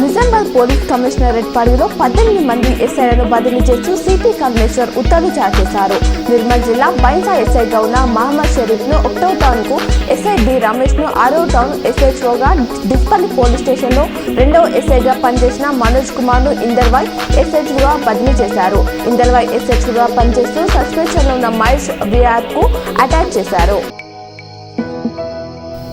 Nizamabad police commissionerate పరిధిలో 18 మంది ఎస్ఐలను బదిలీ చేస్తూ సిపి కమిషనర్ ఉత్తర్వులు జారీ చేశారు. నిర్మల్ జిల్లా బైన్సా ఎస్ఐగా ఉన్న మహమ్మద్ షరీఫ్ ను 1వ టౌన్ కు, ఎస్ఐ డి రమేష్ ను 6వ టౌన్ ఎస్హెచ్ఓగా, డిస్పల్లి పోలీస్ స్టేషన్ లో 2వ ఎస్ఐగా పనిచేసిన మనోజ్ కుమార్ ను ఇందల్వాయ్ ఎస్హెచ్ఓగా బదిలీ చేశారు. ఇందల్వాయ్ ఎస్హెచ్ఓగా పనిచేస్తూ సస్పెన్షన్ లో ఉన్న మహేష్ బిఆర్ కు అటాచ్ చేశారు.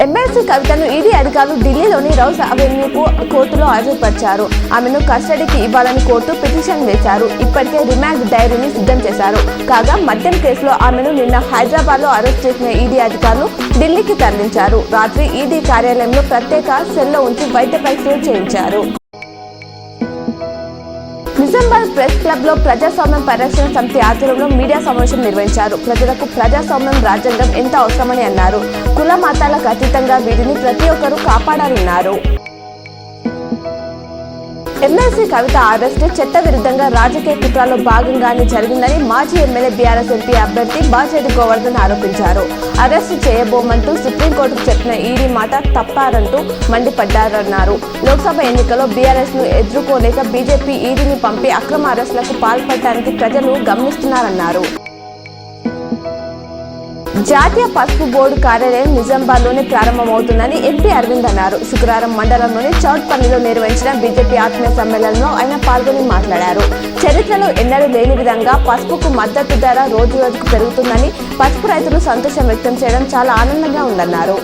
ఎమ్మెల్సీ కవితను ఈడీ అధికారులు ఢిల్లీలోని రౌస్ అవెన్యూ కోర్టులో హాజరుపరిచారు. ఆమెను కస్టడీకి ఇవ్వాలని కోర్టు పిటిషన్ వేశారు. ఇప్పటికే రిమాండ్ డైరీని సిద్ధం చేశారు. కాగా మద్యం కేసులో ఆమెను నిన్న హైదరాబాద్ లో అరెస్ట్ చేసిన ఈడీ అధికారులు ఢిల్లీకి తరలించారు. రాత్రి ఈడీ కార్యాలయంలో ప్రత్యేక సెల్లో ఉంచి వైద్య పరీక్షలు చేయించారు. నిజామాబాద్ ప్రెస్ క్లబ్ లో ప్రజాస్వామ్యం పరిరక్షణ సమితి ఆధ్వర్యంలో మీడియా సమావేశం నిర్వహించారు. ప్రజలకు ప్రజాస్వామ్యం, రాజ్యాంగం ఎంత అవసరమని అన్నారు. కుల మతాలకు అతీతంగా వీటిని ప్రతి ఒక్కరూ కాపాడాలన్నారు. ఎమ్మెల్సీ కవిత అరెస్టు చట్ట విరుద్ధంగా రాజకీయ కుట్రలో భాగంగానే జరిగిందని మాజీ ఎమ్మెల్యే బీఆర్ఎస్ ఎంపీ అభ్యర్థి బాచేటి గోవర్ధన్ ఆరోపించారు. అరెస్టు చేయబోమంటూ సుప్రీంకోర్టుకు చెప్పిన ఈడీ మాట తప్పారంటూ మండిపడ్డారన్నారు. లోక్సభ ఎన్నికల్లో బీఆర్ఎస్ ను ఎదుర్కోలేక బీజేపీ ఈడీని పంపి అక్రమ అరెస్టులకు పాల్పడటానికి ప్రజలు గమనిస్తున్నారన్నారు. జాతీయ పసుపు బోర్డు కార్యాలయం నిజామాబాద్ లోనే ప్రారంభమవుతుందని ఎంపీ అరవింద్ అన్నారు. శుక్రవారం మండలంలోని చౌట్పల్లిలో నిర్వహించిన బీజేపీ ఆత్మీయ సమ్మేళనంలో ఆయన పాల్గొని మాట్లాడారు. చరిత్రలో ఎన్నడూ లేని విధంగా పసుపుకు మద్దతు ధర రోజు రోజుకు పెరుగుతుందని, పసుపు రైతులు సంతోషం వ్యక్తం చేయడం చాలా ఆనందంగా ఉందన్నారు.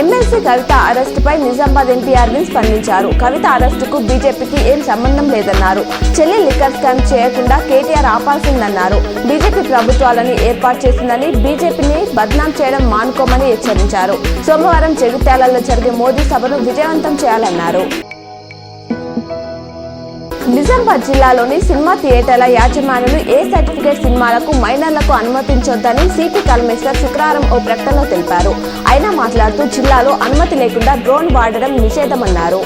ఎమ్మెల్సీ కవిత అరెస్టుపై నిజామాబాద్ ఎంపీ అరవింద్ స్పందించారు. కవిత అరెస్టుకు బీజేపీకి ఏం సంబంధం లేదన్నారు. చెల్లి లిక్కర్ స్కామ్ చేయకుండా కేటీఆర్ ఆపాల్సిందన్నారు. బీజేపీ ప్రభుత్వాలను ఏర్పాటు చేసిందని, బీజేపీని బద్నాం చేయడం మానుకోమని హెచ్చరించారు. సోమవారం జగిత్యాలలో జరిగే మోదీ సభను విజయవంతం చేయాలన్నారు. నిజామాబాద్ జిల్లాలోని సినిమా థియేటర్ల యాజమానులు ఏ సర్టిఫికేట్ సినిమాలకు మైనర్లకు అనుమతించొద్దని సిపి కమిషనర్ శుక్రవారం ఓ ప్రకటనలో తెలిపారు. ఆయన మాట్లాడుతూ జిల్లాలో అనుమతి లేకుండా డ్రోన్ వాడడం నిషేధమన్నారు.